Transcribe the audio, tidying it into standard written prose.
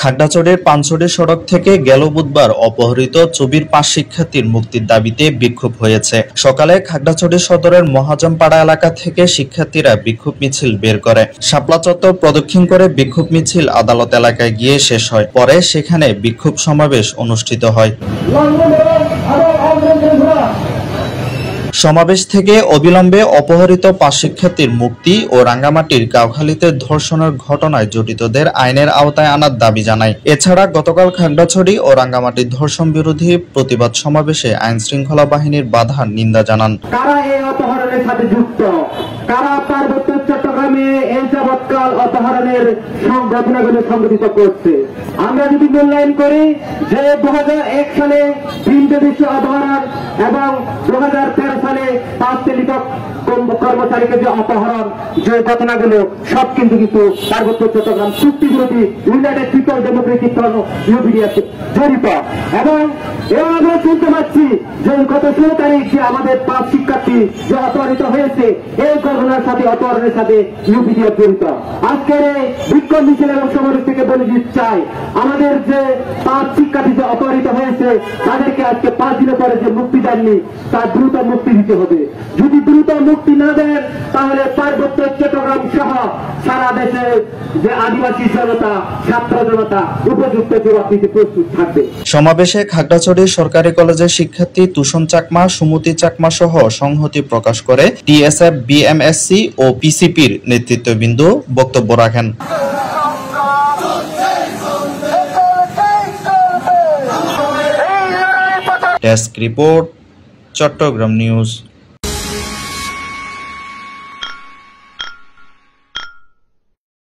খাগড়াছড়ির পানছড়ি সড়ক থেকে গেল বুধবার অপহৃত চবির ৫ শিক্ষার্থীর মুক্তির দাবিতে বিক্ষোভ হয়েছে। সকালে খাগড়াছড়ি সদরের মহাজনপাড়া এলাকা থেকে শিক্ষার্থীরা বিক্ষোভ মিছিল বের করে শাপলা চত্বর প্রদক্ষিণ করে বিক্ষোভ মিছিল আদালত এলাকায় গিয়ে শেষ হয়। পরে সেখানে বিক্ষোভ সমাবেশ অনুষ্ঠিত হয়। সমাবেশ থেকে অবিলম্বে অপহৃত ৫ শিক্ষার্থীর মুক্তি ও রাঙ্গামাটির গাওখালীতে ধর্ষণের ঘটনায় জড়িতদের আইনের আওতায় আনার দাবি জানায়। এছাড়া গতকাল খাগড়াছড়ি ও রাঙ্গামাটির ধর্ষণ বিরোধী প্রতিবাদ সমাবেশে আইন শৃঙ্খলা বাহিনীর বাধার নিন্দা জানান। কারা এই অপহরণের সাথে যুক্ত, কারা পার্বত্য চট্টগ্রামে এই যাবৎকাল অপহরণের ঘটনাগুলো সংঘটিত করছে। আমরা যদি মূল্যায়ন করি যে 2001 সালে 3 বিশ্ব অপহরণ এবং 2013 সালে 5 টেলিকম কর্মচারীকে যে অপহরণ যে ঘটনাগুলো সব কিন্তু পার্বত্য চট্টগ্রাম চুক্তি বিরোধী ইউনাইটেড পিপল ডেমোক্রেটিক জড়িত। এবং এবার আমরা শুনতে পাচ্ছি যে গত 16 তারিখ যে আমাদের 5 শিক্ষার্থী যে অপহরিত হয়েছে এই ঘটনার সাথে অপহরণের সাথে ইউপিডিএফ জড়িত। আজকের এই বিক্ষোভ মিছিল এবং সমাবেশ থেকে বলে দিতে চাই, আমাদের যে 5 শিক্ষার্থী যে অপহরিত হয়েছে তাদেরকে আজকে 5 দিনের পরে যে মুক্তি দেননি তার দ্রুত মুক্তি দিতে হবে। যদি দ্রুত মুক্তি না দেন তাহলে পার্বত্য চট্টগ্রাম সহ সারা দেশে যে আদিবাসী জনতা ছাত্র জনতা উপযুক্ত জবাব দিতে প্রস্তুত থাকবে। সমাবেশে খাগড়াছড়ি সরকারি কলেজের শিক্ষার্থী তুষন চাকমা, সুমতি চাকমা সহ সংহতি প্রকাশ করে টিএসএফ, বিএমএসসি ও পিসিপির নেতৃত্ববৃন্দ বক্তব্য রাখেন। Desk report, Chattogram news.